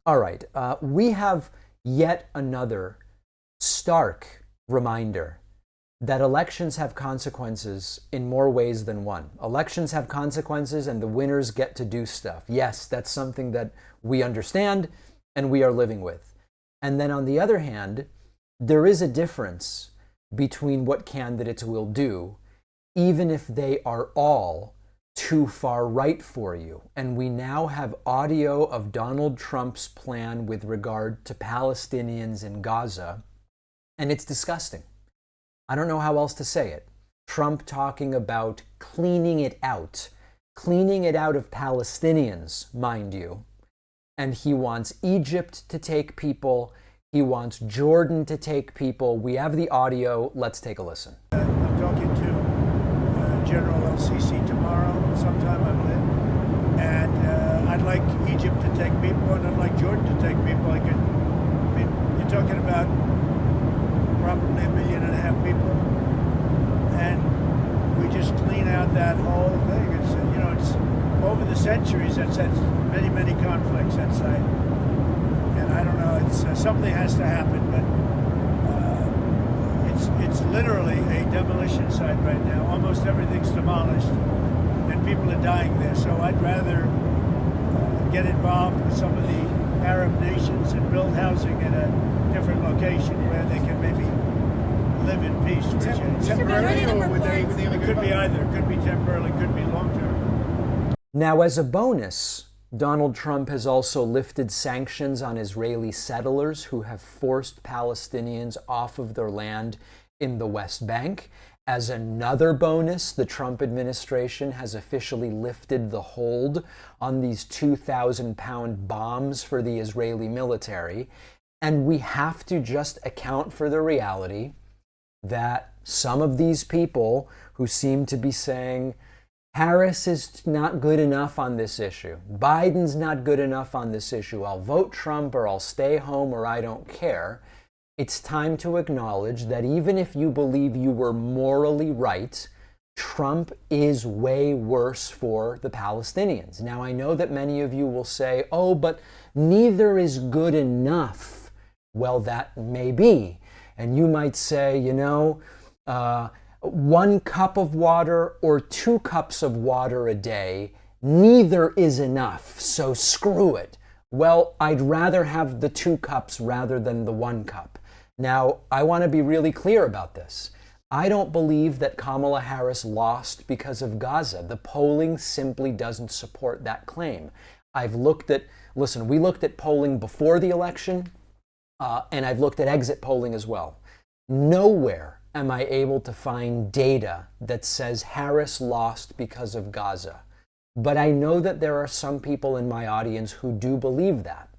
All right, we have yet another stark reminder that elections have consequences in more ways than one. Elections have consequences and the winners get to do stuff. Yes, that's something that we understand and we are living with. And then on the other hand, there is a difference between what candidates will do, even if they are all too far right for you. And we now have audio of Donald Trump's plan with regard to Palestinians in Gaza, and it's disgusting. I don't know how else to say it. Trump talking about cleaning it out of Palestinians, mind you. And he wants Egypt to take people. He wants Jordan to take people. We have the audio. Let's take a listen. I'm talking to General El-Sisi tomorrow, sometime I believe. And I'd like Egypt to take people, and I'd like Jordan to take people. You're talking about probably 1.5 million people, and we just clean out that whole thing. It's over the centuries that's many conflicts that site, and I don't know. It's something has to happen, but it's literally a demolition site right now. Almost everything's demolished, and people are dying there. So I'd rather get involved with some of the Arab nations and build housing in a different location where they can maybe live in peace. Temporarily, or would they It could be either. It could be temporarily, could be long term. Now, as a bonus, Donald Trump has also lifted sanctions on Israeli settlers who have forced Palestinians off of their land in the West Bank. As another bonus, the Trump administration has officially lifted the hold on these 2,000-pound bombs for the Israeli military. And we have to just account for the reality that some of these people who seem to be saying, Harris is not good enough on this issue, Biden's not good enough on this issue, I'll vote Trump or I'll stay home or I don't care. It's time to acknowledge that even if you believe you were morally right, Trump is way worse for the Palestinians. Now, I know that many of you will say, oh, but neither is good enough. Well, that may be. And you might say, 1 cup of water or 2 cups of water a day, neither is enough, so screw it. Well, I'd rather have the 2 cups rather than the 1 cup. Now, I want to be really clear about this. I don't believe that Kamala Harris lost because of Gaza. The polling simply doesn't support that claim. We looked at polling before the election, and I've looked at exit polling as well. Nowhere am I able to find data that says Harris lost because of Gaza. But I know that there are some people in my audience who do believe that.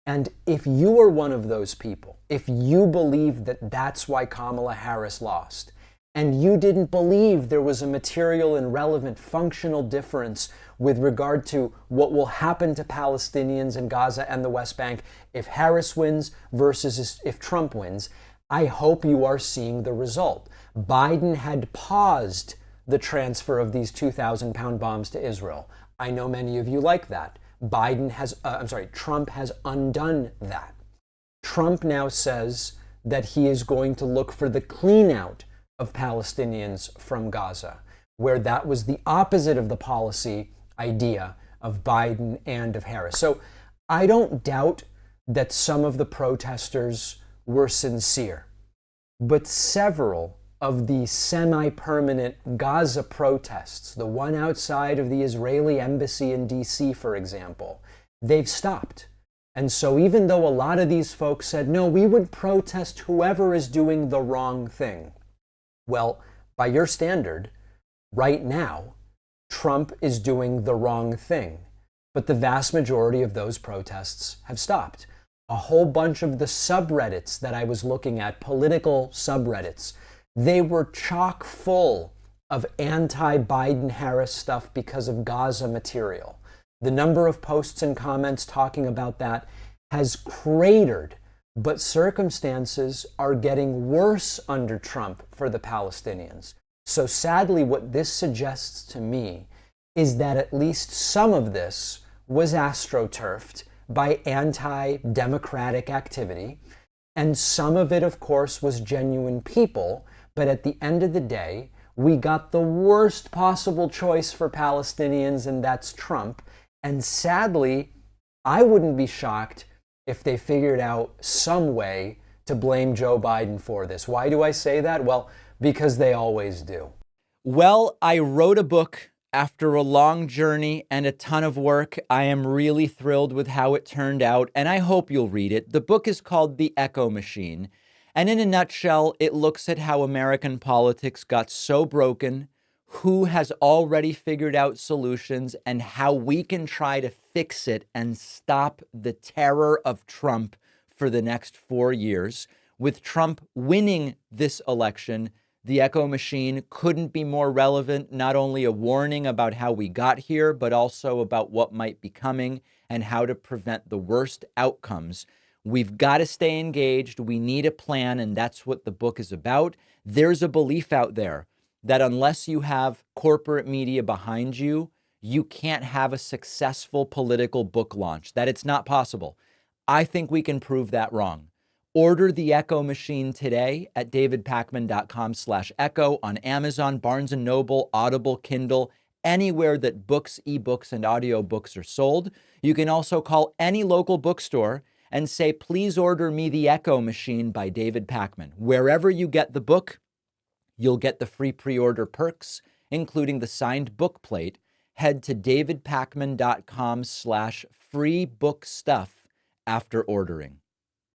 And if you are one of those people, if you believe that that's why Kamala Harris lost, and you didn't believe there was a material and relevant functional difference with regard to what will happen to Palestinians in Gaza and the West Bank if Harris wins versus if Trump wins, I hope you are seeing the result. Biden had paused the transfer of these 2,000-pound bombs to Israel. I know many of you like that. Trump has undone that. Trump now says that he is going to look for the clean out of Palestinians from Gaza, where that was the opposite of the policy idea of Biden and of Harris. So I don't doubt that some of the protesters were sincere, but several of the semi-permanent Gaza protests, the one outside of the Israeli embassy in D.C., for example, they've stopped. And so even though a lot of these folks said, no, we would protest whoever is doing the wrong thing. Well, by your standard, right now, Trump is doing the wrong thing. But the vast majority of those protests have stopped. A whole bunch of the subreddits that I was looking at, political subreddits, they were chock full of anti-Biden Harris stuff because of Gaza material. The number of posts and comments talking about that has cratered, but circumstances are getting worse under Trump for the Palestinians. So sadly, what this suggests to me is that at least some of this was astroturfed by anti-democratic activity. And some of it, of course, was genuine people. But at the end of the day, we got the worst possible choice for Palestinians, and that's Trump. And sadly, I wouldn't be shocked if they figured out some way to blame Joe Biden for this. Why do I say that? Well, because they always do. Well, I wrote a book after a long journey and a ton of work. I am really thrilled with how it turned out, and I hope you'll read it. The book is called The Echo Machine. And in a nutshell, it looks at how American politics got so broken, who has already figured out solutions, and how we can try to fix it and stop the terror of Trump for the next 4 years. With Trump winning this election, the Echo Machine couldn't be more relevant, not only a warning about how we got here, but also about what might be coming and how to prevent the worst outcomes. We've got to stay engaged. We need a plan, and that's what the book is about. There's a belief out there that unless you have corporate media behind you, you can't have a successful political book launch, that it's not possible. I think we can prove that wrong. Order The Echo Machine today at davidpakman.com/echo on Amazon, Barnes & Noble, Audible, Kindle, anywhere that books, ebooks, and audiobooks are sold. You can also call any local bookstore and say, please order me The Echo Machine by David Pakman. Wherever you get the book, you'll get the free pre-order perks, including the signed book plate. Head to davidpakman.com/free book stuff after ordering.